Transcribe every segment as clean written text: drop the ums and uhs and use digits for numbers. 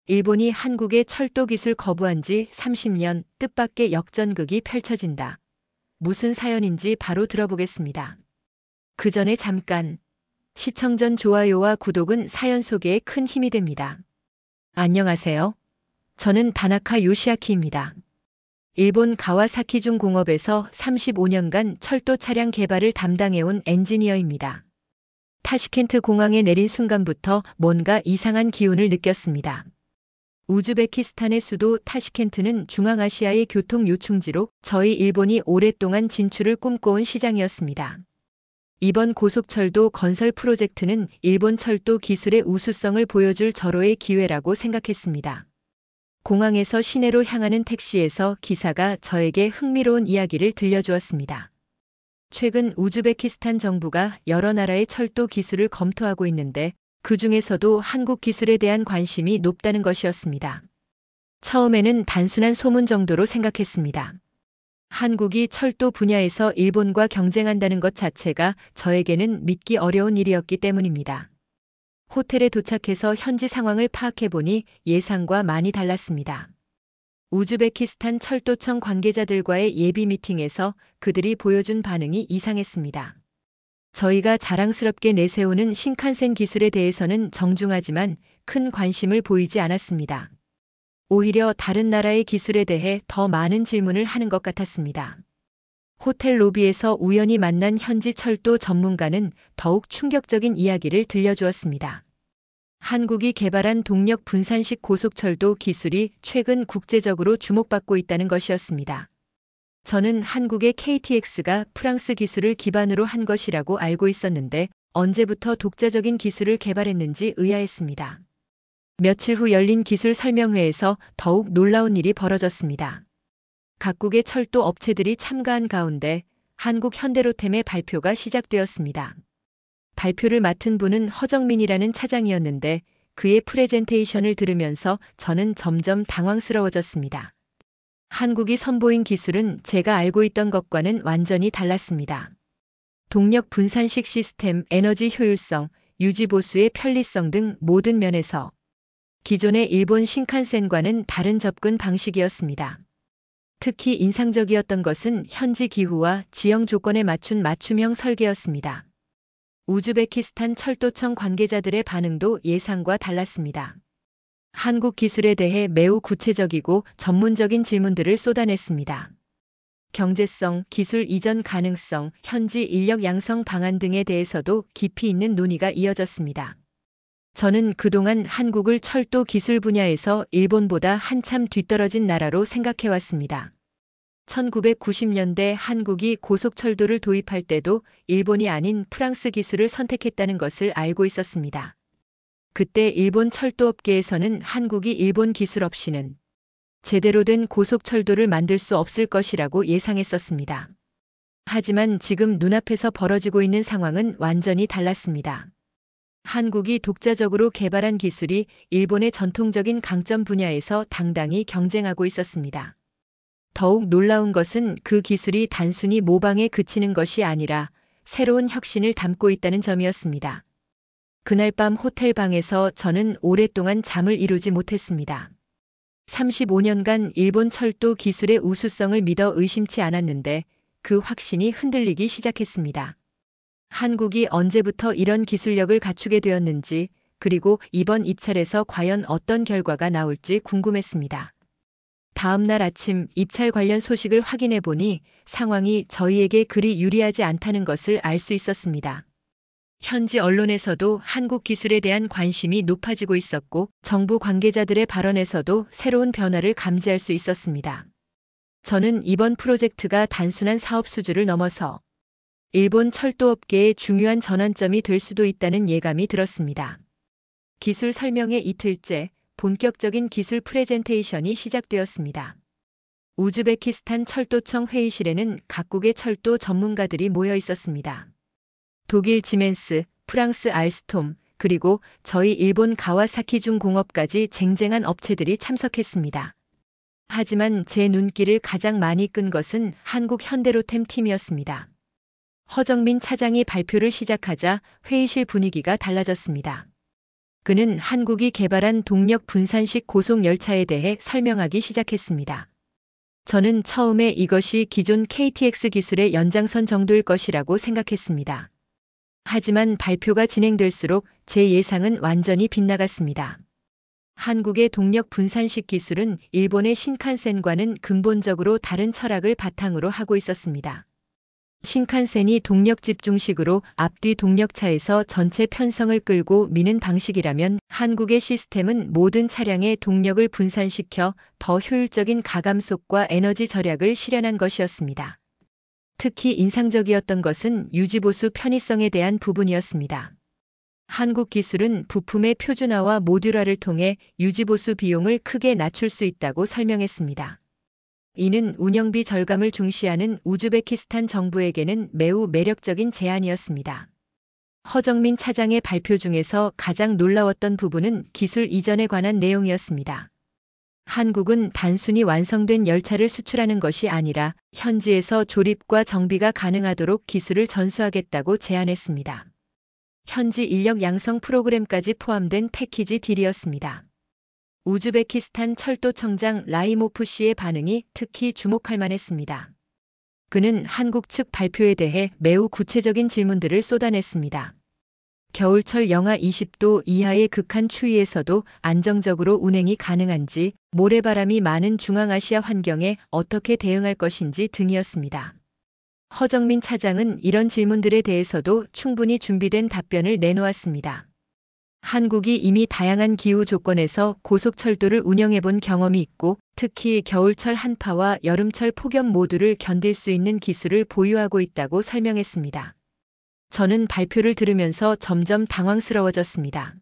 일본이 한국의 철도 기술 거부한 지 30년 뜻밖의 역전극이 펼쳐진다. 무슨 사연인지 바로 들어보겠습니다. 그 전에 잠깐 시청 전 좋아요와 구독은 사연 소개에 큰 힘이 됩니다. 안녕하세요. 저는 다나카 요시아키입니다. 일본 가와사키중 공업에서 35년간 철도 차량 개발을 담당해온 엔지니어입니다. 타시켄트 공항에 내린 순간부터 뭔가 이상한 기운을 느꼈습니다. 우즈베키스탄의 수도 타시켄트는 중앙아시아의 교통 요충지로 저희 일본이 오랫동안 진출을 꿈꿔온 시장이었습니다. 이번 고속철도 건설 프로젝트는 일본 철도 기술의 우수성을 보여줄 절호의 기회라고 생각했습니다. 공항에서 시내로 향하는 택시에서 기사가 저에게 흥미로운 이야기를 들려주었습니다. 최근 우즈베키스탄 정부가 여러 나라의 철도 기술을 검토하고 있는데 그 중에서도 한국 기술에 대한 관심이 높다는 것이었습니다. 처음에는 단순한 소문 정도로 생각했습니다. 한국이 철도 분야에서 일본과 경쟁한다는 것 자체가 저에게는 믿기 어려운 일이었기 때문입니다. 호텔에 도착해서 현지 상황을 파악해보니 예상과 많이 달랐습니다. 우즈베키스탄 철도청 관계자들과의 예비 미팅에서 그들이 보여준 반응이 이상했습니다. 저희가 자랑스럽게 내세우는 신칸센 기술에 대해서는 정중하지만 큰 관심을 보이지 않았습니다. 오히려 다른 나라의 기술에 대해 더 많은 질문을 하는 것 같았습니다. 호텔 로비에서 우연히 만난 현지 철도 전문가는 더욱 충격적인 이야기를 들려주었습니다. 한국이 개발한 동력 분산식 고속철도 기술이 최근 국제적으로 주목받고 있다는 것이었습니다. 저는 한국의 KTX가 프랑스 기술을 기반으로 한 것이라고 알고 있었는데 언제부터 독자적인 기술을 개발했는지 의아했습니다. 며칠 후 열린 기술 설명회에서 더욱 놀라운 일이 벌어졌습니다. 각국의 철도 업체들이 참가한 가운데 한국 현대로템의 발표가 시작되었습니다. 발표를 맡은 분은 허정민이라는 차장이었는데 그의 프레젠테이션을 들으면서 저는 점점 당황스러워졌습니다. 한국이 선보인 기술은 제가 알고 있던 것과는 완전히 달랐습니다. 동력 분산식 시스템, 에너지 효율성, 유지 보수의 편리성 등 모든 면에서 기존의 일본 신칸센과는 다른 접근 방식이었습니다. 특히 인상적이었던 것은 현지 기후와 지형 조건에 맞춘 맞춤형 설계였습니다. 우즈베키스탄 철도청 관계자들의 반응도 예상과 달랐습니다. 한국 기술에 대해 매우 구체적이고 전문적인 질문들을 쏟아냈습니다. 경제성, 기술 이전 가능성, 현지 인력 양성 방안 등에 대해서도 깊이 있는 논의가 이어졌습니다. 저는 그동안 한국을 철도 기술 분야에서 일본보다 한참 뒤떨어진 나라로 생각해왔습니다. 1990년대 한국이 고속철도를 도입할 때도 일본이 아닌 프랑스 기술을 선택했다는 것을 알고 있었습니다. 그때 일본 철도업계에서는 한국이 일본 기술 없이는 제대로 된 고속철도를 만들 수 없을 것이라고 예상했었습니다. 하지만 지금 눈앞에서 벌어지고 있는 상황은 완전히 달랐습니다. 한국이 독자적으로 개발한 기술이 일본의 전통적인 강점 분야에서 당당히 경쟁하고 있었습니다. 더욱 놀라운 것은 그 기술이 단순히 모방에 그치는 것이 아니라 새로운 혁신을 담고 있다는 점이었습니다. 그날 밤 호텔 방에서 저는 오랫동안 잠을 이루지 못했습니다. 35년간 일본 철도 기술의 우수성을 믿어 의심치 않았는데 그 확신이 흔들리기 시작했습니다. 한국이 언제부터 이런 기술력을 갖추게 되었는지, 그리고 이번 입찰에서 과연 어떤 결과가 나올지 궁금했습니다. 다음 날 아침 입찰 관련 소식을 확인해 보니 상황이 저희에게 그리 유리하지 않다는 것을 알 수 있었습니다. 현지 언론에서도 한국 기술에 대한 관심이 높아지고 있었고 정부 관계자들의 발언에서도 새로운 변화를 감지할 수 있었습니다. 저는 이번 프로젝트가 단순한 사업 수주를 넘어서 일본 철도업계의 중요한 전환점이 될 수도 있다는 예감이 들었습니다. 기술 설명회 이틀째 본격적인 기술 프레젠테이션이 시작되었습니다. 우즈베키스탄 철도청 회의실에는 각국의 철도 전문가들이 모여 있었습니다. 독일 지멘스, 프랑스 알스톰, 그리고 저희 일본 가와사키중 공업까지 쟁쟁한 업체들이 참석했습니다. 하지만 제 눈길을 가장 많이 끈 것은 한국 현대로템 팀이었습니다. 허정민 차장이 발표를 시작하자 회의실 분위기가 달라졌습니다. 그는 한국이 개발한 동력 분산식 고속 열차에 대해 설명하기 시작했습니다. 저는 처음에 이것이 기존 KTX 기술의 연장선 정도일 것이라고 생각했습니다. 하지만 발표가 진행될수록 제 예상은 완전히 빗나갔습니다. 한국의 동력 분산식 기술은 일본의 신칸센과는 근본적으로 다른 철학을 바탕으로 하고 있었습니다. 신칸센이 동력 집중식으로 앞뒤 동력차에서 전체 편성을 끌고 미는 방식이라면 한국의 시스템은 모든 차량의 동력을 분산시켜 더 효율적인 가감속과 에너지 절약을 실현한 것이었습니다. 특히 인상적이었던 것은 유지보수 편의성에 대한 부분이었습니다. 한국 기술은 부품의 표준화와 모듈화를 통해 유지보수 비용을 크게 낮출 수 있다고 설명했습니다. 이는 운영비 절감을 중시하는 우즈베키스탄 정부에게는 매우 매력적인 제안이었습니다. 허정민 차장의 발표 중에서 가장 놀라웠던 부분은 기술 이전에 관한 내용이었습니다. 한국은 단순히 완성된 열차를 수출하는 것이 아니라 현지에서 조립과 정비가 가능하도록 기술을 전수하겠다고 제안했습니다. 현지 인력 양성 프로그램까지 포함된 패키지 딜이었습니다. 우즈베키스탄 철도청장 라이모프 씨의 반응이 특히 주목할 만했습니다. 그는 한국 측 발표에 대해 매우 구체적인 질문들을 쏟아냈습니다. 겨울철 영하 20도 이하의 극한 추위에서도 안정적으로 운행이 가능한지, 모래바람이 많은 중앙아시아 환경에 어떻게 대응할 것인지 등이었습니다. 허정민 차장은 이런 질문들에 대해서도 충분히 준비된 답변을 내놓았습니다. 한국이 이미 다양한 기후 조건에서 고속철도를 운영해 본 경험이 있고 특히 겨울철 한파와 여름철 폭염 모두를 견딜 수 있는 기술을 보유하고 있다고 설명했습니다. 저는 발표를 들으면서 점점 당황스러워졌습니다.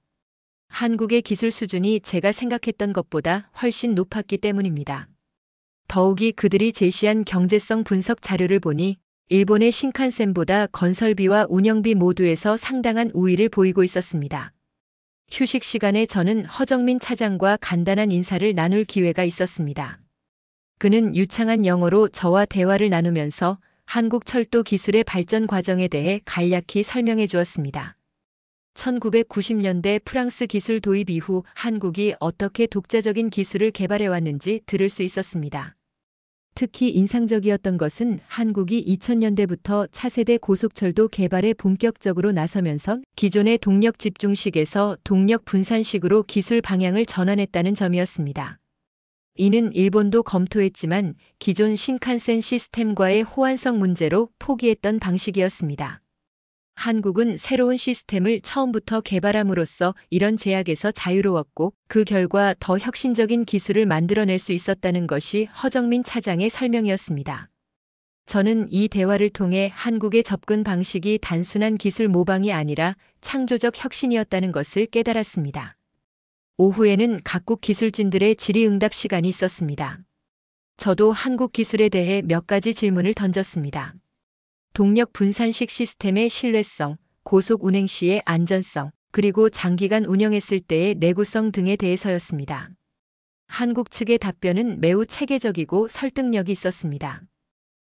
한국의 기술 수준이 제가 생각했던 것보다 훨씬 높았기 때문입니다. 더욱이 그들이 제시한 경제성 분석 자료를 보니 일본의 신칸센보다 건설비와 운영비 모두에서 상당한 우위를 보이고 있었습니다. 휴식 시간에 저는 허정민 차장과 간단한 인사를 나눌 기회가 있었습니다. 그는 유창한 영어로 저와 대화를 나누면서 한국 철도 기술의 발전 과정에 대해 간략히 설명해 주었습니다. 1990년대 프랑스 기술 도입 이후 한국이 어떻게 독자적인 기술을 개발해 왔는지 들을 수 있었습니다. 특히 인상적이었던 것은 한국이 2000년대부터 차세대 고속철도 개발에 본격적으로 나서면서 기존의 동력 집중식에서 동력 분산식으로 기술 방향을 전환했다는 점이었습니다. 이는 일본도 검토했지만 기존 신칸센 시스템과의 호환성 문제로 포기했던 방식이었습니다. 한국은 새로운 시스템을 처음부터 개발함으로써 이런 제약에서 자유로웠고 그 결과 더 혁신적인 기술을 만들어낼 수 있었다는 것이 허정민 차장의 설명이었습니다. 저는 이 대화를 통해 한국의 접근 방식이 단순한 기술 모방이 아니라 창조적 혁신이었다는 것을 깨달았습니다. 오후에는 각국 기술진들의 질의응답 시간이 있었습니다. 저도 한국 기술에 대해 몇 가지 질문을 던졌습니다. 동력 분산식 시스템의 신뢰성, 고속 운행 시의 안전성, 그리고 장기간 운영했을 때의 내구성 등에 대해서였습니다. 한국 측의 답변은 매우 체계적이고 설득력이 있었습니다.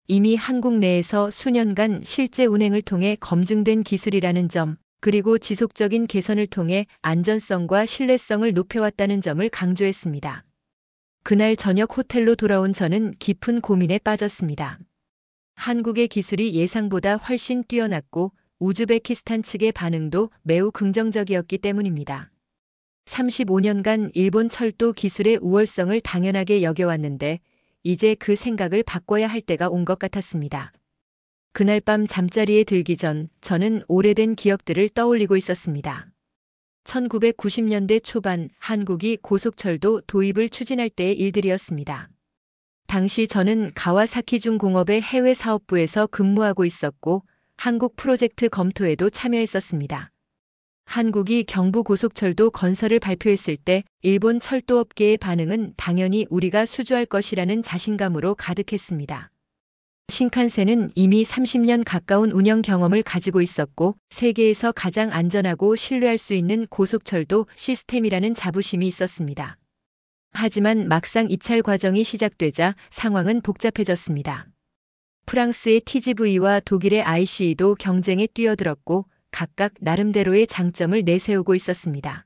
이미 한국 내에서 수년간 실제 운행을 통해 검증된 기술이라는 점, 그리고 지속적인 개선을 통해 안전성과 신뢰성을 높여왔다는 점을 강조했습니다. 그날 저녁 호텔로 돌아온 저는 깊은 고민에 빠졌습니다. 한국의 기술이 예상보다 훨씬 뛰어났고 우즈베키스탄 측의 반응도 매우 긍정적이었기 때문입니다. 35년간 일본 철도 기술의 우월성을 당연하게 여겨왔는데 이제 그 생각을 바꿔야 할 때가 온 것 같았습니다. 그날 밤 잠자리에 들기 전 저는 오래된 기억들을 떠올리고 있었습니다. 1990년대 초반 한국이 고속철도 도입을 추진할 때의 일들이었습니다. 당시 저는 가와사키 중공업의 해외 사업부에서 근무하고 있었고 한국 프로젝트 검토에도 참여했었습니다. 한국이 경부고속철도 건설을 발표했을 때 일본 철도업계의 반응은 당연히 우리가 수주할 것이라는 자신감으로 가득했습니다. 신칸센은 이미 30년 가까운 운영 경험을 가지고 있었고 세계에서 가장 안전하고 신뢰할 수 있는 고속철도 시스템이라는 자부심이 있었습니다. 하지만 막상 입찰 과정이 시작되자 상황은 복잡해졌습니다. 프랑스의 TGV와 독일의 ICE도 경쟁에 뛰어들었고 각각 나름대로의 장점을 내세우고 있었습니다.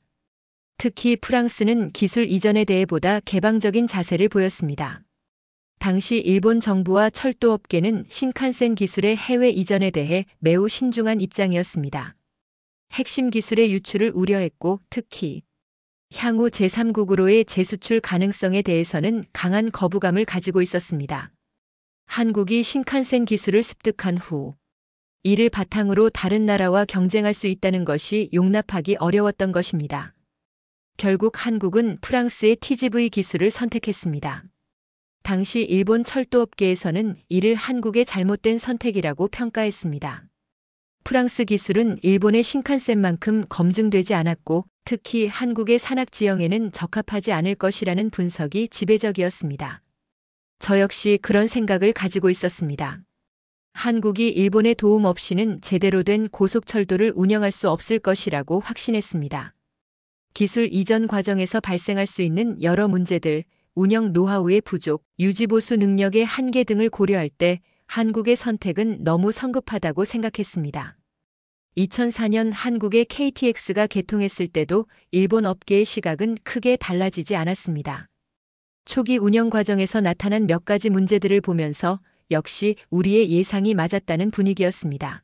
특히 프랑스는 기술 이전에 대해 보다 개방적인 자세를 보였습니다. 당시 일본 정부와 철도업계는 신칸센 기술의 해외 이전에 대해 매우 신중한 입장이었습니다. 핵심 기술의 유출을 우려했고 특히 향후 제3국으로의 재수출 가능성에 대해서는 강한 거부감을 가지고 있었습니다. 한국이 신칸센 기술을 습득한 후 이를 바탕으로 다른 나라와 경쟁할 수 있다는 것이 용납하기 어려웠던 것입니다. 결국 한국은 프랑스의 TGV 기술을 선택했습니다. 당시 일본 철도업계에서는 이를 한국의 잘못된 선택이라고 평가했습니다. 프랑스 기술은 일본의 신칸센만큼 검증되지 않았고 특히 한국의 산악 지형에는 적합하지 않을 것이라는 분석이 지배적이었습니다. 저 역시 그런 생각을 가지고 있었습니다. 한국이 일본의 도움 없이는 제대로 된 고속철도를 운영할 수 없을 것이라고 확신했습니다. 기술 이전 과정에서 발생할 수 있는 여러 문제들, 운영 노하우의 부족, 유지보수 능력의 한계 등을 고려할 때 한국의 선택은 너무 성급하다고 생각했습니다. 2004년 한국의 KTX가 개통했을 때도 일본 업계의 시각은 크게 달라지지 않았습니다. 초기 운영 과정에서 나타난 몇 가지 문제들을 보면서 역시 우리의 예상이 맞았다는 분위기였습니다.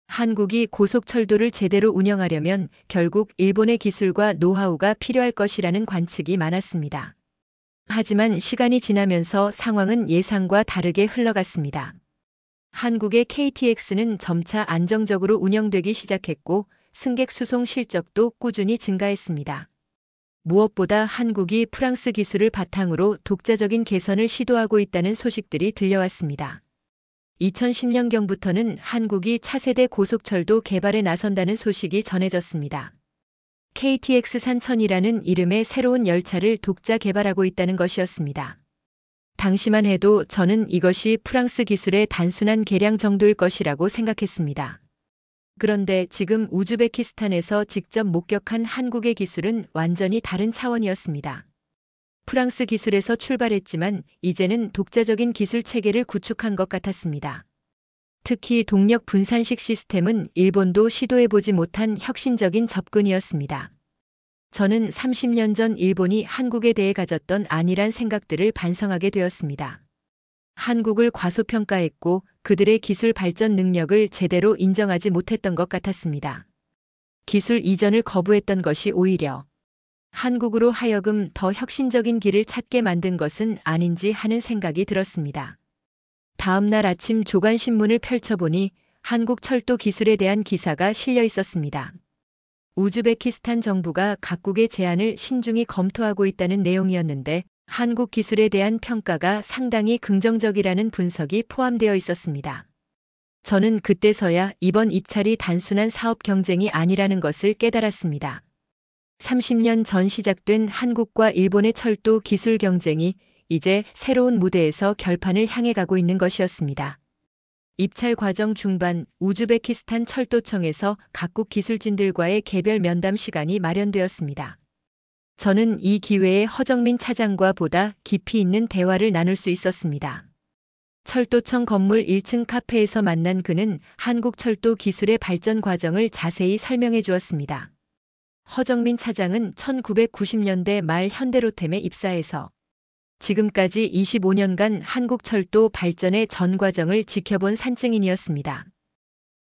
한국이 고속철도를 제대로 운영하려면 결국 일본의 기술과 노하우가 필요할 것이라는 관측이 많았습니다. 하지만 시간이 지나면서 상황은 예상과 다르게 흘러갔습니다. 한국의 KTX는 점차 안정적으로 운영되기 시작했고 승객 수송 실적도 꾸준히 증가했습니다. 무엇보다 한국이 프랑스 기술을 바탕으로 독자적인 개선을 시도하고 있다는 소식들이 들려왔습니다. 2010년경부터는 한국이 차세대 고속철도 개발에 나선다는 소식이 전해졌습니다. KTX 산천이라는 이름의 새로운 열차를 독자 개발하고 있다는 것이었습니다. 당시만 해도 저는 이것이 프랑스 기술의 단순한 개량 정도일 것이라고 생각했습니다. 그런데 지금 우즈베키스탄에서 직접 목격한 한국의 기술은 완전히 다른 차원이었습니다. 프랑스 기술에서 출발했지만 이제는 독자적인 기술 체계를 구축한 것 같았습니다. 특히 동력 분산식 시스템은 일본도 시도해보지 못한 혁신적인 접근이었습니다. 저는 30년 전 일본이 한국에 대해 가졌던 안일한 생각들을 반성하게 되었습니다. 한국을 과소평가했고 그들의 기술 발전 능력을 제대로 인정하지 못했던 것 같았습니다. 기술 이전을 거부했던 것이 오히려 한국으로 하여금 더 혁신적인 길을 찾게 만든 것은 아닌지 하는 생각이 들었습니다. 다음 날 아침 조간신문을 펼쳐보니 한국 철도 기술에 대한 기사가 실려 있었습니다. 우즈베키스탄 정부가 각국의 제안을 신중히 검토하고 있다는 내용이었는데 한국 기술에 대한 평가가 상당히 긍정적이라는 분석이 포함되어 있었습니다. 저는 그때서야 이번 입찰이 단순한 사업 경쟁이 아니라는 것을 깨달았습니다. 30년 전 시작된 한국과 일본의 철도 기술 경쟁이 이제 새로운 무대에서 결판을 향해 가고 있는 것이었습니다. 입찰 과정 중반 우즈베키스탄 철도청에서 각국 기술진들과의 개별 면담 시간이 마련되었습니다. 저는 이 기회에 허정민 차장과 보다 깊이 있는 대화를 나눌 수 있었습니다. 철도청 건물 1층 카페에서 만난 그는 한국 철도 기술의 발전 과정을 자세히 설명해 주었습니다. 허정민 차장은 1990년대 말 현대로템에 입사해서 지금까지 25년간 한국 철도 발전의 전 과정을 지켜본 산증인이었습니다.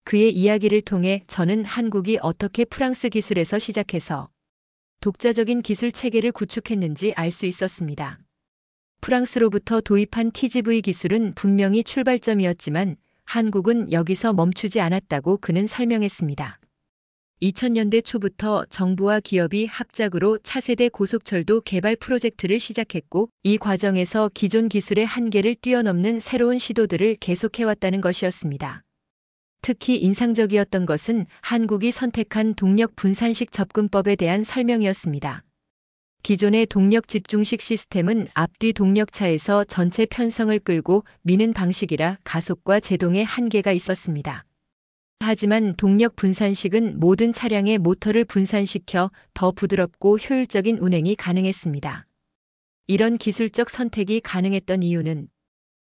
그의 이야기를 통해 저는 한국이 어떻게 프랑스 기술에서 시작해서 독자적인 기술 체계를 구축했는지 알 수 있었습니다. 프랑스로부터 도입한 TGV 기술은 분명히 출발점이었지만 한국은 여기서 멈추지 않았다고 그는 설명했습니다. 2000년대 초부터 정부와 기업이 합작으로 차세대 고속철도 개발 프로젝트를 시작했고 이 과정에서 기존 기술의 한계를 뛰어넘는 새로운 시도들을 계속해왔다는 것이었습니다. 특히 인상적이었던 것은 한국이 선택한 동력 분산식 접근법에 대한 설명이었습니다. 기존의 동력 집중식 시스템은 앞뒤 동력차에서 전체 편성을 끌고 미는 방식이라 가속과 제동에 한계가 있었습니다. 하지만 동력 분산식은 모든 차량의 모터를 분산시켜 더 부드럽고 효율적인 운행이 가능했습니다. 이런 기술적 선택이 가능했던 이유는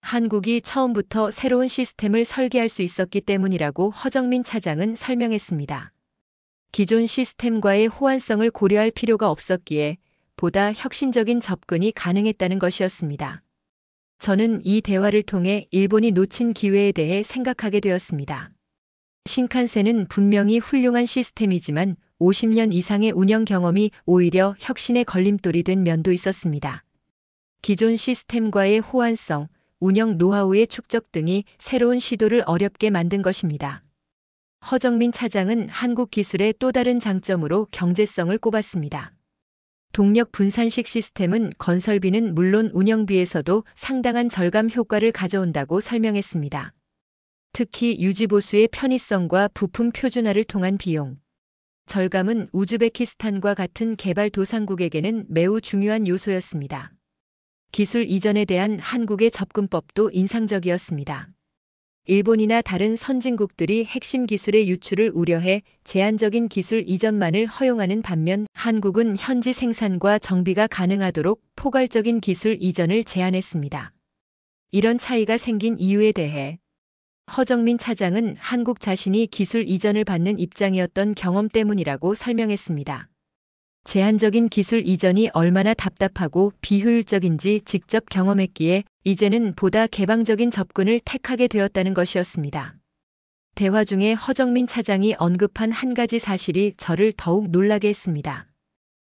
한국이 처음부터 새로운 시스템을 설계할 수 있었기 때문이라고 허정민 차장은 설명했습니다. 기존 시스템과의 호환성을 고려할 필요가 없었기에 보다 혁신적인 접근이 가능했다는 것이었습니다. 저는 이 대화를 통해 일본이 놓친 기회에 대해 생각하게 되었습니다. 신칸센은 분명히 훌륭한 시스템이지만 50년 이상의 운영 경험이 오히려 혁신의 걸림돌이 된 면도 있었습니다. 기존 시스템과의 호환성, 운영 노하우의 축적 등이 새로운 시도를 어렵게 만든 것입니다. 허정민 차장은 한국 기술의 또 다른 장점으로 경제성을 꼽았습니다. 동력 분산식 시스템은 건설비는 물론 운영비에서도 상당한 절감 효과를 가져온다고 설명했습니다. 특히 유지보수의 편의성과 부품 표준화를 통한 비용 절감은 우즈베키스탄과 같은 개발도상국에게는 매우 중요한 요소였습니다. 기술 이전에 대한 한국의 접근법도 인상적이었습니다. 일본이나 다른 선진국들이 핵심 기술의 유출을 우려해 제한적인 기술 이전만을 허용하는 반면 한국은 현지 생산과 정비가 가능하도록 포괄적인 기술 이전을 제한했습니다. 이런 차이가 생긴 이유에 대해 허정민 차장은 한국 자신이 기술 이전을 받는 입장이었던 경험 때문이라고 설명했습니다. 제한적인 기술 이전이 얼마나 답답하고 비효율적인지 직접 경험했기에 이제는 보다 개방적인 접근을 택하게 되었다는 것이었습니다. 대화 중에 허정민 차장이 언급한 한 가지 사실이 저를 더욱 놀라게 했습니다.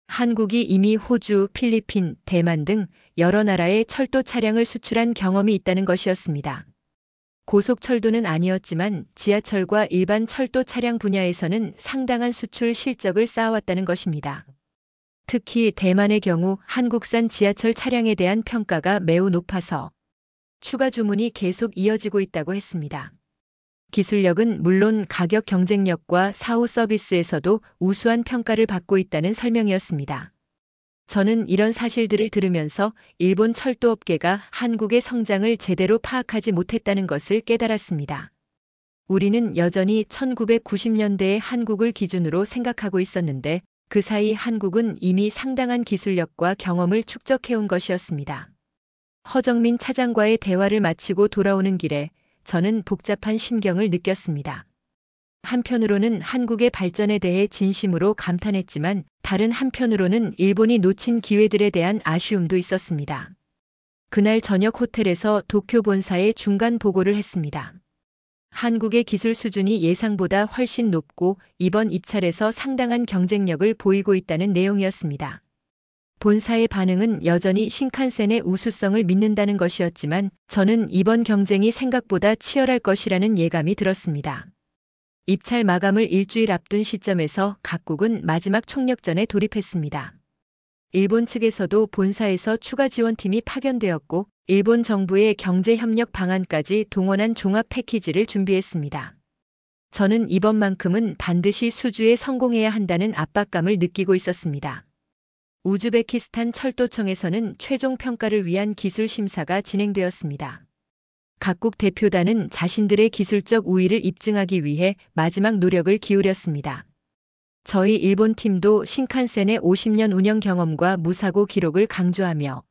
한국이 이미 호주, 필리핀, 대만 등 여러 나라에 철도 차량을 수출한 경험이 있다는 것이었습니다. 고속철도는 아니었지만 지하철과 일반 철도 차량 분야에서는 상당한 수출 실적을 쌓아왔다는 것입니다. 특히 대만의 경우 한국산 지하철 차량에 대한 평가가 매우 높아서 추가 주문이 계속 이어지고 있다고 했습니다. 기술력은 물론 가격 경쟁력과 사후 서비스에서도 우수한 평가를 받고 있다는 설명이었습니다. 저는 이런 사실들을 들으면서 일본 철도업계가 한국의 성장을 제대로 파악하지 못했다는 것을 깨달았습니다. 우리는 여전히 1990년대의 한국을 기준으로 생각하고 있었는데 그 사이 한국은 이미 상당한 기술력과 경험을 축적해온 것이었습니다. 허정민 차장과의 대화를 마치고 돌아오는 길에 저는 복잡한 심경을 느꼈습니다. 한편으로는 한국의 발전에 대해 진심으로 감탄했지만 다른 한편으로는 일본이 놓친 기회들에 대한 아쉬움도 있었습니다. 그날 저녁 호텔에서 도쿄 본사에 중간 보고를 했습니다. 한국의 기술 수준이 예상보다 훨씬 높고 이번 입찰에서 상당한 경쟁력을 보이고 있다는 내용이었습니다. 본사의 반응은 여전히 신칸센의 우수성을 믿는다는 것이었지만 저는 이번 경쟁이 생각보다 치열할 것이라는 예감이 들었습니다. 입찰 마감을 일주일 앞둔 시점에서 각국은 마지막 총력전에 돌입했습니다. 일본 측에서도 본사에서 추가 지원팀이 파견되었고 일본 정부의 경제협력 방안까지 동원한 종합 패키지를 준비했습니다. 저는 이번만큼은 반드시 수주에 성공해야 한다는 압박감을 느끼고 있었습니다. 우즈베키스탄 철도청에서는 최종 평가를 위한 기술 심사가 진행되었습니다. 각국 대표단은 자신들의 기술적 우위를 입증하기 위해 마지막 노력을 기울였습니다. 저희 일본 팀도 신칸센의 50년 운영 경험과 무사고 기록을 강조하며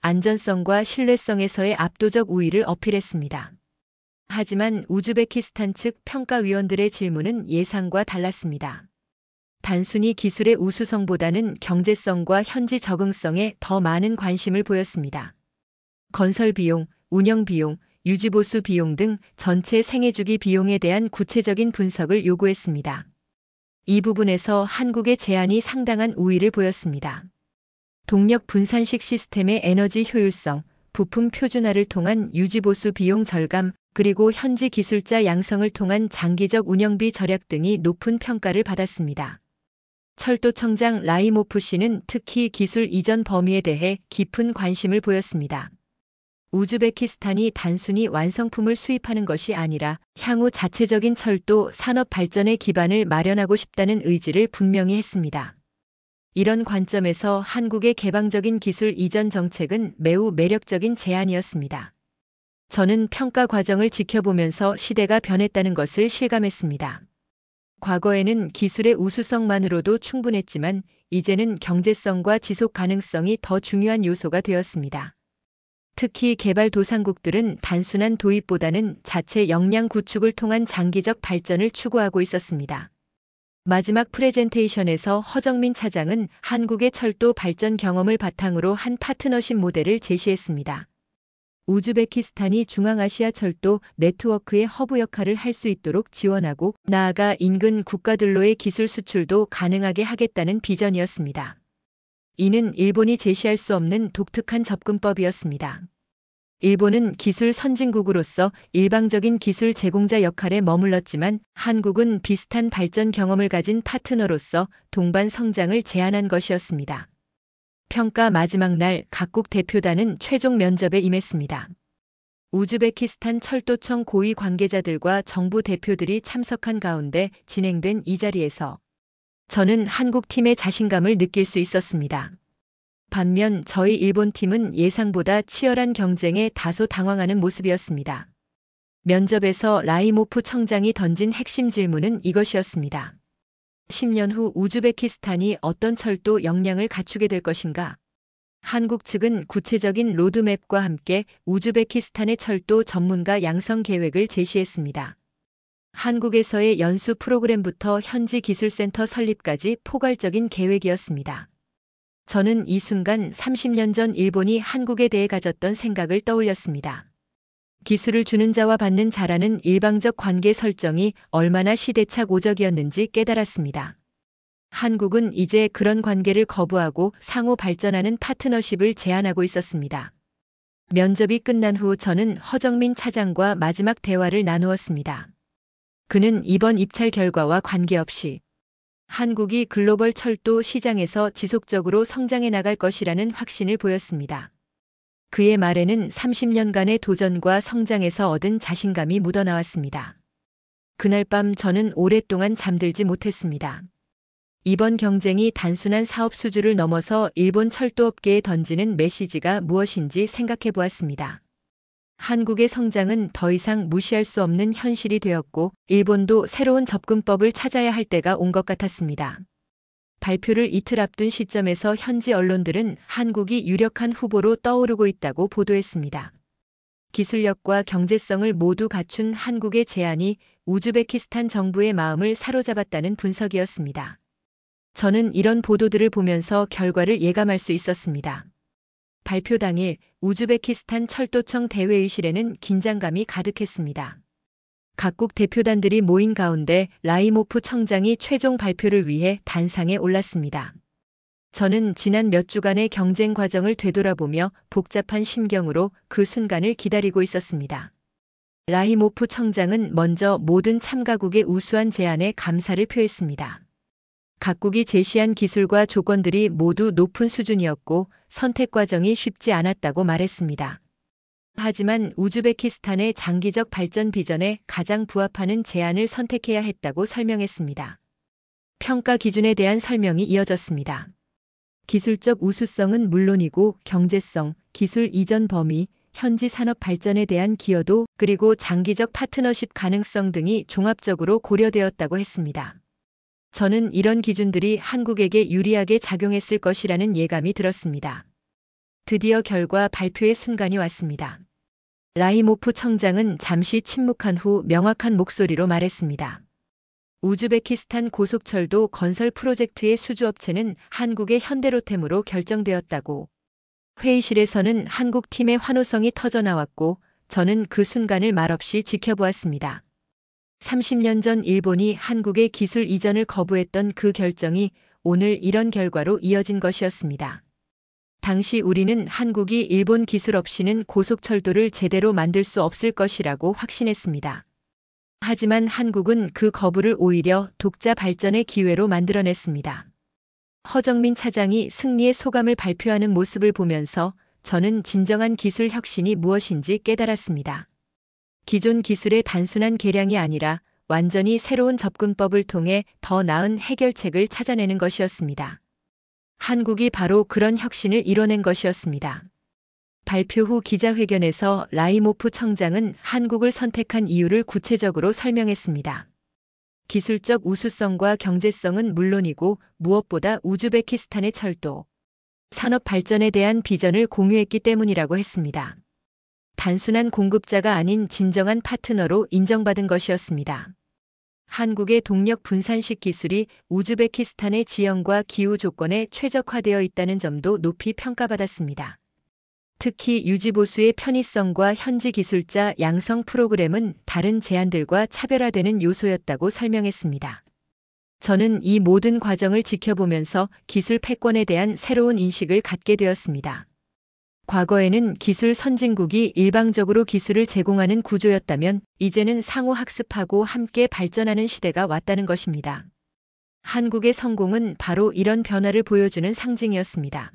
안전성과 신뢰성에서의 압도적 우위를 어필했습니다. 하지만 우즈베키스탄 측 평가위원들의 질문은 예상과 달랐습니다. 단순히 기술의 우수성보다는 경제성과 현지 적응성에 더 많은 관심을 보였습니다. 건설 비용, 운영 비용, 유지보수 비용 등 전체 생애주기 비용에 대한 구체적인 분석을 요구했습니다. 이 부분에서 한국의 제안이 상당한 우위를 보였습니다. 동력 분산식 시스템의 에너지 효율성, 부품 표준화를 통한 유지보수 비용 절감, 그리고 현지 기술자 양성을 통한 장기적 운영비 절약 등이 높은 평가를 받았습니다. 철도청장 라이모프 씨는 특히 기술 이전 범위에 대해 깊은 관심을 보였습니다. 우즈베키스탄이 단순히 완성품을 수입하는 것이 아니라 향후 자체적인 철도 산업 발전의 기반을 마련하고 싶다는 의지를 분명히 했습니다. 이런 관점에서 한국의 개방적인 기술 이전 정책은 매우 매력적인 제안이었습니다. 저는 평가 과정을 지켜보면서 시대가 변했다는 것을 실감했습니다. 과거에는 기술의 우수성만으로도 충분했지만 이제는 경제성과 지속 가능성이 더 중요한 요소가 되었습니다. 특히 개발도상국들은 단순한 도입보다는 자체 역량 구축을 통한 장기적 발전을 추구하고 있었습니다. 마지막 프레젠테이션에서 허정민 차장은 한국의 철도 발전 경험을 바탕으로 한 파트너십 모델을 제시했습니다. 우즈베키스탄이 중앙아시아 철도 네트워크의 허브 역할을 할 수 있도록 지원하고 나아가 인근 국가들로의 기술 수출도 가능하게 하겠다는 비전이었습니다. 이는 일본이 제시할 수 없는 독특한 접근법이었습니다. 일본은 기술 선진국으로서 일방적인 기술 제공자 역할에 머물렀지만 한국은 비슷한 발전 경험을 가진 파트너로서 동반 성장을 제안한 것이었습니다. 평가 마지막 날 각국 대표단은 최종 면접에 임했습니다. 우즈베키스탄 철도청 고위 관계자들과 정부 대표들이 참석한 가운데 진행된 이 자리에서 저는 한국 팀의 자신감을 느낄 수 있었습니다. 반면 저희 일본 팀은 예상보다 치열한 경쟁에 다소 당황하는 모습이었습니다. 면접에서 라이모프 청장이 던진 핵심 질문은 이것이었습니다. 10년 후 우즈베키스탄이 어떤 철도 역량을 갖추게 될 것인가? 한국 측은 구체적인 로드맵과 함께 우즈베키스탄의 철도 전문가 양성 계획을 제시했습니다. 한국에서의 연수 프로그램부터 현지 기술센터 설립까지 포괄적인 계획이었습니다. 저는 이 순간 30년 전 일본이 한국에 대해 가졌던 생각을 떠올렸습니다. 기술을 주는 자와 받는 자라는 일방적 관계 설정이 얼마나 시대착 오적이었는지 깨달았습니다. 한국은 이제 그런 관계를 거부하고 상호 발전하는 파트너십을 제안하고 있었습니다. 면접이 끝난 후 저는 허정민 차장과 마지막 대화를 나누었습니다. 그는 이번 입찰 결과와 관계없이 한국이 글로벌 철도 시장에서 지속적으로 성장해 나갈 것이라는 확신을 보였습니다. 그의 말에는 30년간의 도전과 성장에서 얻은 자신감이 묻어나왔습니다. 그날 밤 저는 오랫동안 잠들지 못했습니다. 이번 경쟁이 단순한 사업 수주를 넘어서 일본 철도업계에 던지는 메시지가 무엇인지 생각해 보았습니다. 한국의 성장은 더 이상 무시할 수 없는 현실이 되었고 일본도 새로운 접근법을 찾아야 할 때가 온 것 같았습니다. 발표를 이틀 앞둔 시점에서 현지 언론들은 한국이 유력한 후보로 떠오르고 있다고 보도했습니다. 기술력과 경제성을 모두 갖춘 한국의 제안이 우즈베키스탄 정부의 마음을 사로잡았다는 분석이었습니다. 저는 이런 보도들을 보면서 결과를 예감할 수 있었습니다. 발표 당일 우즈베키스탄 철도청 대회의실에는 긴장감이 가득했습니다. 각국 대표단들이 모인 가운데 라이모프 청장이 최종 발표를 위해 단상에 올랐습니다. 저는 지난 몇 주간의 경쟁 과정을 되돌아보며 복잡한 심경으로 그 순간을 기다리고 있었습니다. 라이모프 청장은 먼저 모든 참가국의 우수한 제안에 감사를 표했습니다. 각국이 제시한 기술과 조건들이 모두 높은 수준이었고 선택 과정이 쉽지 않았다고 말했습니다. 하지만 우즈베키스탄의 장기적 발전 비전에 가장 부합하는 제안을 선택해야 했다고 설명했습니다. 평가 기준에 대한 설명이 이어졌습니다. 기술적 우수성은 물론이고 경제성, 기술 이전 범위, 현지 산업 발전에 대한 기여도 그리고 장기적 파트너십 가능성 등이 종합적으로 고려되었다고 했습니다. 저는 이런 기준들이 한국에게 유리하게 작용했을 것이라는 예감이 들었습니다. 드디어 결과 발표의 순간이 왔습니다. 라이모프 청장은 잠시 침묵한 후 명확한 목소리로 말했습니다. 우즈베키스탄 고속철도 건설 프로젝트의 수주업체는 한국의 현대로템으로 결정되었다고. 회의실에서는 한국 팀의 환호성이 터져나왔고 저는 그 순간을 말없이 지켜보았습니다. 30년 전 일본이 한국의 기술 이전을 거부했던 그 결정이 오늘 이런 결과로 이어진 것이었습니다. 당시 우리는 한국이 일본 기술 없이는 고속철도를 제대로 만들 수 없을 것이라고 확신했습니다. 하지만 한국은 그 거부를 오히려 독자 발전의 기회로 만들어냈습니다. 허정민 차장이 승리의 소감을 발표하는 모습을 보면서 저는 진정한 기술 혁신이 무엇인지 깨달았습니다. 기존 기술의 단순한 개량이 아니라 완전히 새로운 접근법을 통해 더 나은 해결책을 찾아내는 것이었습니다. 한국이 바로 그런 혁신을 이뤄낸 것이었습니다. 발표 후 기자회견에서 라이모프 청장은 한국을 선택한 이유를 구체적으로 설명했습니다. 기술적 우수성과 경제성은 물론이고 무엇보다 우즈베키스탄의 철도, 산업 발전에 대한 비전을 공유했기 때문이라고 했습니다. 단순한 공급자가 아닌 진정한 파트너로 인정받은 것이었습니다. 한국의 동력 분산식 기술이 우즈베키스탄의 지형과 기후 조건에 최적화되어 있다는 점도 높이 평가받았습니다. 특히 유지보수의 편의성과 현지 기술자 양성 프로그램은 다른 제안들과 차별화되는 요소였다고 설명했습니다. 저는 이 모든 과정을 지켜보면서 기술 패권에 대한 새로운 인식을 갖게 되었습니다. 과거에는 기술 선진국이 일방적으로 기술을 제공하는 구조였다면 이제는 상호 학습하고 함께 발전하는 시대가 왔다는 것입니다. 한국의 성공은 바로 이런 변화를 보여주는 상징이었습니다.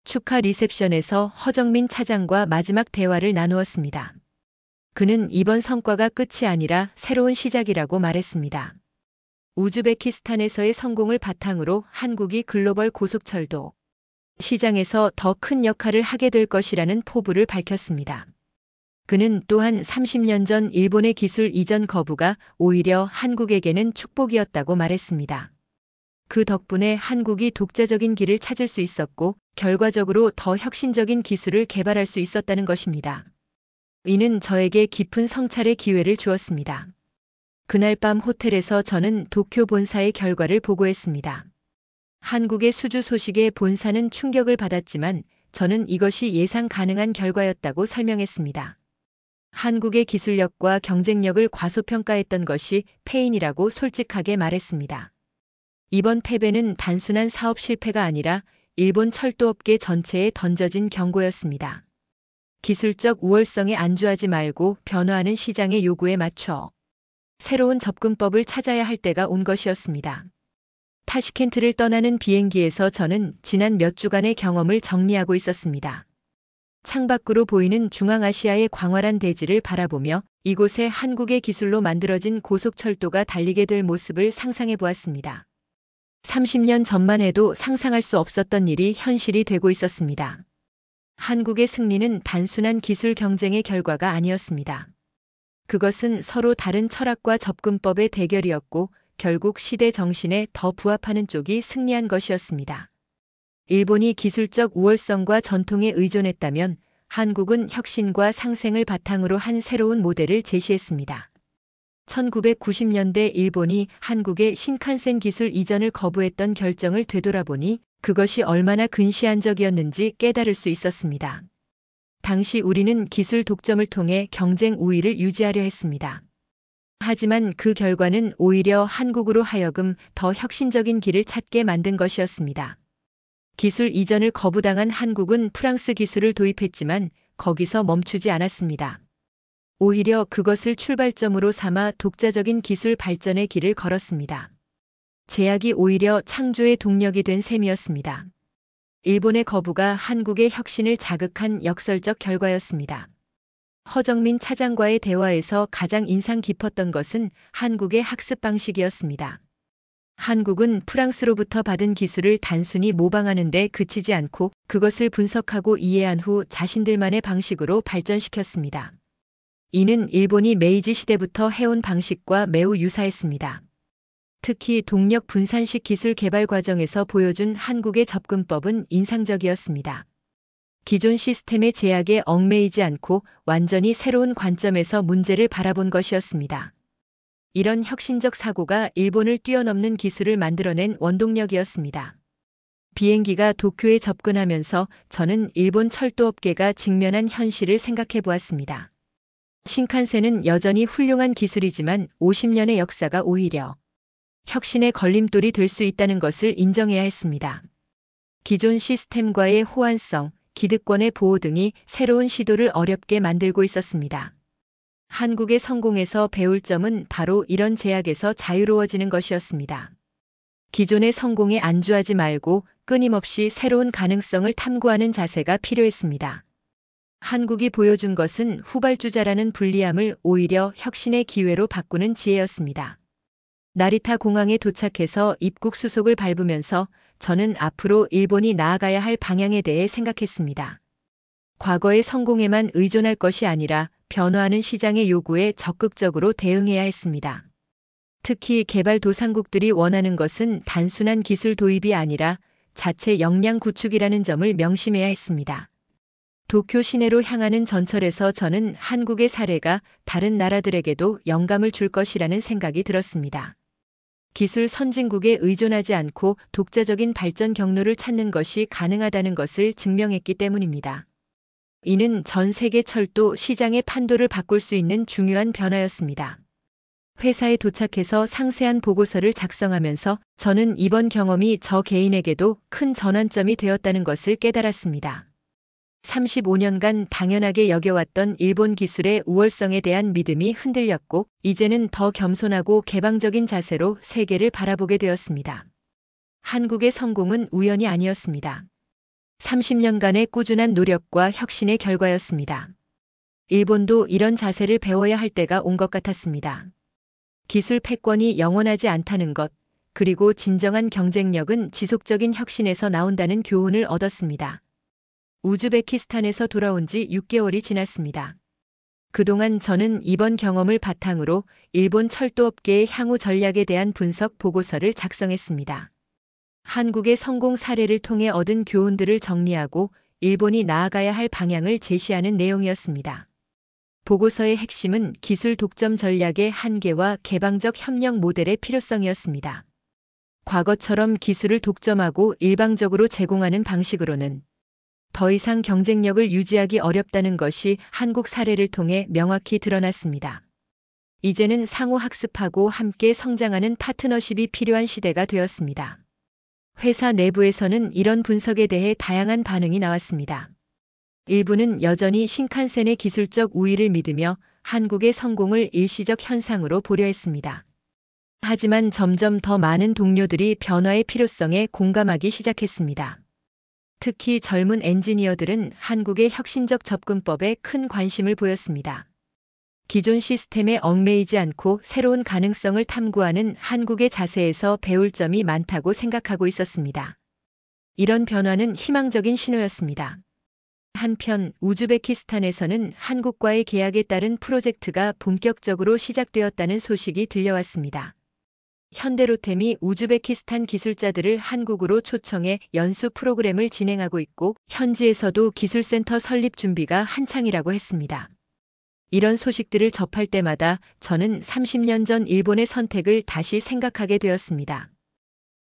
축하 리셉션에서 허정민 차장과 마지막 대화를 나누었습니다. 그는 이번 성과가 끝이 아니라 새로운 시작이라고 말했습니다. 우즈베키스탄에서의 성공을 바탕으로 한국이 글로벌 고속철도 시장에서 더 큰 역할을 하게 될 것이라는 포부를 밝혔습니다. 그는 또한 30년 전 일본의 기술 이전 거부가 오히려 한국에게는 축복이었다고 말했습니다. 그 덕분에 한국이 독자적인 길을 찾을 수 있었고 결과적으로 더 혁신적인 기술을 개발할 수 있었다는 것입니다. 이는 저에게 깊은 성찰의 기회를 주었습니다. 그날 밤 호텔에서 저는 도쿄 본사의 결과를 보고했습니다. 한국의 수주 소식에 본사는 충격을 받았지만 저는 이것이 예상 가능한 결과였다고 설명했습니다. 한국의 기술력과 경쟁력을 과소평가했던 것이 패인이라고 솔직하게 말했습니다. 이번 패배는 단순한 사업 실패가 아니라 일본 철도업계 전체에 던져진 경고였습니다. 기술적 우월성에 안주하지 말고 변화하는 시장의 요구에 맞춰 새로운 접근법을 찾아야 할 때가 온 것이었습니다. 타시켄트를 떠나는 비행기에서 저는 지난 몇 주간의 경험을 정리하고 있었습니다. 창밖으로 보이는 중앙아시아의 광활한 대지를 바라보며 이곳에 한국의 기술로 만들어진 고속철도가 달리게 될 모습을 상상해 보았습니다. 30년 전만 해도 상상할 수 없었던 일이 현실이 되고 있었습니다. 한국의 승리는 단순한 기술 경쟁의 결과가 아니었습니다. 그것은 서로 다른 철학과 접근법의 대결이었고 결국 시대 정신에 더 부합하는 쪽이 승리한 것이었습니다. 일본이 기술적 우월성과 전통에 의존했다면 한국은 혁신과 상생을 바탕으로 한 새로운 모델을 제시했습니다. 1990년대 일본이 한국의 신칸센 기술 이전을 거부했던 결정을 되돌아보니 그것이 얼마나 근시안적이었는지 깨달을 수 있었습니다. 당시 우리는 기술 독점을 통해 경쟁 우위를 유지하려 했습니다. 하지만 그 결과는 오히려 한국으로 하여금 더 혁신적인 길을 찾게 만든 것이었습니다. 기술 이전을 거부당한 한국은 프랑스 기술을 도입했지만 거기서 멈추지 않았습니다. 오히려 그것을 출발점으로 삼아 독자적인 기술 발전의 길을 걸었습니다. 제약이 오히려 창조의 동력이 된 셈이었습니다. 일본의 거부가 한국의 혁신을 자극한 역설적 결과였습니다. 허정민 차장과의 대화에서 가장 인상 깊었던 것은 한국의 학습 방식이었습니다. 한국은 프랑스로부터 받은 기술을 단순히 모방하는 데 그치지 않고 그것을 분석하고 이해한 후 자신들만의 방식으로 발전시켰습니다. 이는 일본이 메이지 시대부터 해온 방식과 매우 유사했습니다. 특히 동력 분산식 기술 개발 과정에서 보여준 한국의 접근법은 인상적이었습니다. 기존 시스템의 제약에 얽매이지 않고 완전히 새로운 관점에서 문제를 바라본 것이었습니다. 이런 혁신적 사고가 일본을 뛰어넘는 기술을 만들어낸 원동력이었습니다. 비행기가 도쿄에 접근하면서 저는 일본 철도업계가 직면한 현실을 생각해 보았습니다. 신칸센은 여전히 훌륭한 기술이지만 50년의 역사가 오히려 혁신의 걸림돌이 될 수 있다는 것을 인정해야 했습니다. 기존 시스템과의 호환성, 기득권의 보호 등이 새로운 시도를 어렵게 만들고 있었습니다. 한국의 성공에서 배울 점은 바로 이런 제약에서 자유로워지는 것이었습니다. 기존의 성공에 안주하지 말고 끊임없이 새로운 가능성을 탐구하는 자세가 필요했습니다. 한국이 보여준 것은 후발주자라는 불리함을 오히려 혁신의 기회로 바꾸는 지혜였습니다. 나리타 공항에 도착해서 입국 수속을 밟으면서 저는 앞으로 일본이 나아가야 할 방향에 대해 생각했습니다. 과거의 성공에만 의존할 것이 아니라 변화하는 시장의 요구에 적극적으로 대응해야 했습니다. 특히 개발도상국들이 원하는 것은 단순한 기술 도입이 아니라 자체 역량 구축이라는 점을 명심해야 했습니다. 도쿄 시내로 향하는 전철에서 저는 한국의 사례가 다른 나라들에게도 영감을 줄 것이라는 생각이 들었습니다. 기술 선진국에 의존하지 않고 독자적인 발전 경로를 찾는 것이 가능하다는 것을 증명했기 때문입니다. 이는 전 세계 철도 시장의 판도를 바꿀 수 있는 중요한 변화였습니다. 회사에 도착해서 상세한 보고서를 작성하면서 저는 이번 경험이 저 개인에게도 큰 전환점이 되었다는 것을 깨달았습니다. 35년간 당연하게 여겨왔던 일본 기술의 우월성에 대한 믿음이 흔들렸고, 이제는 더 겸손하고 개방적인 자세로 세계를 바라보게 되었습니다. 한국의 성공은 우연이 아니었습니다. 30년간의 꾸준한 노력과 혁신의 결과였습니다. 일본도 이런 자세를 배워야 할 때가 온 것 같았습니다. 기술 패권이 영원하지 않다는 것, 그리고 진정한 경쟁력은 지속적인 혁신에서 나온다는 교훈을 얻었습니다. 우즈베키스탄에서 돌아온 지 6개월이 지났습니다. 그동안 저는 이번 경험을 바탕으로 일본 철도업계의 향후 전략에 대한 분석 보고서를 작성했습니다. 한국의 성공 사례를 통해 얻은 교훈들을 정리하고 일본이 나아가야 할 방향을 제시하는 내용이었습니다. 보고서의 핵심은 기술 독점 전략의 한계와 개방적 협력 모델의 필요성이었습니다. 과거처럼 기술을 독점하고 일방적으로 제공하는 방식으로는 더 이상 경쟁력을 유지하기 어렵다는 것이 한국 사례를 통해 명확히 드러났습니다. 이제는 상호 학습하고 함께 성장하는 파트너십이 필요한 시대가 되었습니다. 회사 내부에서는 이런 분석에 대해 다양한 반응이 나왔습니다. 일부는 여전히 신칸센의 기술적 우위를 믿으며 한국의 성공을 일시적 현상으로 보려 했습니다. 하지만 점점 더 많은 동료들이 변화의 필요성에 공감하기 시작했습니다. 특히 젊은 엔지니어들은 한국의 혁신적 접근법에 큰 관심을 보였습니다. 기존 시스템에 얽매이지 않고 새로운 가능성을 탐구하는 한국의 자세에서 배울 점이 많다고 생각하고 있었습니다. 이런 변화는 희망적인 신호였습니다. 한편 우즈베키스탄에서는 한국과의 계약에 따른 프로젝트가 본격적으로 시작되었다는 소식이 들려왔습니다. 현대로템이 우즈베키스탄 기술자들을 한국으로 초청해 연수 프로그램을 진행하고 있고, 현지에서도 기술센터 설립 준비가 한창이라고 했습니다. 이런 소식들을 접할 때마다 저는 30년 전 일본의 선택을 다시 생각하게 되었습니다.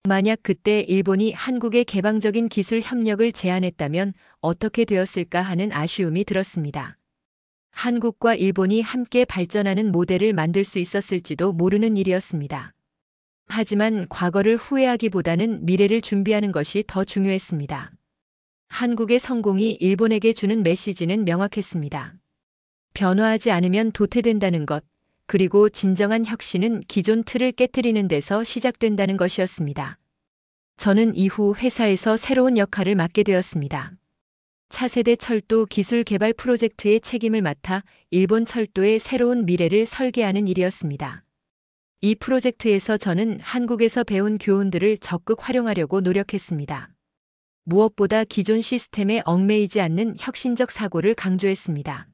만약 그때 일본이 한국의 개방적인 기술 협력을 제안했다면 어떻게 되었을까 하는 아쉬움이 들었습니다. 한국과 일본이 함께 발전하는 모델을 만들 수 있었을지도 모르는 일이었습니다. 하지만 과거를 후회하기보다는 미래를 준비하는 것이 더 중요했습니다. 한국의 성공이 일본에게 주는 메시지는 명확했습니다. 변화하지 않으면 도태된다는 것, 그리고 진정한 혁신은 기존 틀을 깨트리는 데서 시작된다는 것이었습니다. 저는 이후 회사에서 새로운 역할을 맡게 되었습니다. 차세대 철도 기술 개발 프로젝트의 책임을 맡아 일본 철도의 새로운 미래를 설계하는 일이었습니다. 이 프로젝트에서 저는 한국에서 배운 교훈들을 적극 활용하려고 노력했습니다. 무엇보다 기존 시스템에 얽매이지 않는 혁신적 사고를 강조했습니다.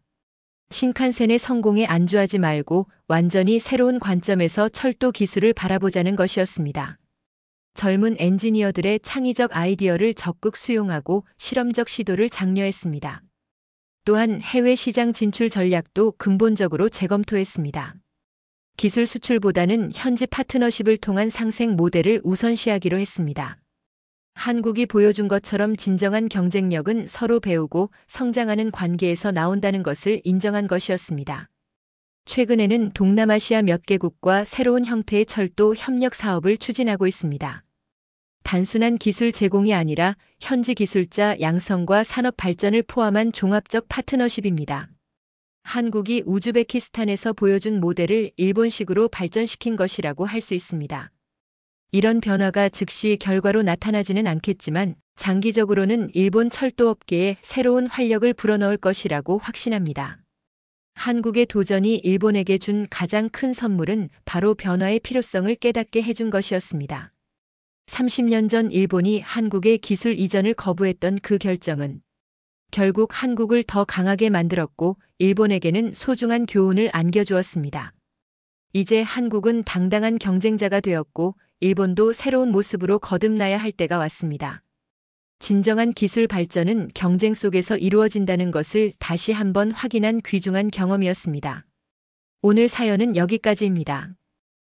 신칸센의 성공에 안주하지 말고 완전히 새로운 관점에서 철도 기술을 바라보자는 것이었습니다. 젊은 엔지니어들의 창의적 아이디어를 적극 수용하고 실험적 시도를 장려했습니다. 또한 해외 시장 진출 전략도 근본적으로 재검토했습니다. 기술 수출보다는 현지 파트너십을 통한 상생 모델을 우선시하기로 했습니다. 한국이 보여준 것처럼 진정한 경쟁력은 서로 배우고 성장하는 관계에서 나온다는 것을 인정한 것이었습니다. 최근에는 동남아시아 몇 개국과 새로운 형태의 철도 협력 사업을 추진하고 있습니다. 단순한 기술 제공이 아니라 현지 기술자 양성과 산업 발전을 포함한 종합적 파트너십입니다. 한국이 우즈베키스탄에서 보여준 모델을 일본식으로 발전시킨 것이라고 할 수 있습니다. 이런 변화가 즉시 결과로 나타나지는 않겠지만 장기적으로는 일본 철도업계에 새로운 활력을 불어넣을 것이라고 확신합니다. 한국의 도전이 일본에게 준 가장 큰 선물은 바로 변화의 필요성을 깨닫게 해준 것이었습니다. 30년 전 일본이 한국의 기술 이전을 거부했던 그 결정은 결국 한국을 더 강하게 만들었고 일본에게는 소중한 교훈을 안겨주었습니다. 이제 한국은 당당한 경쟁자가 되었고 일본도 새로운 모습으로 거듭나야 할 때가 왔습니다. 진정한 기술 발전은 경쟁 속에서 이루어진다는 것을 다시 한번 확인한 귀중한 경험이었습니다. 오늘 사연은 여기까지입니다.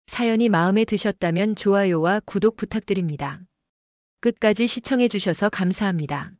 사연이 마음에 드셨다면 좋아요와 구독 부탁드립니다. 끝까지 시청해 주셔서 감사합니다.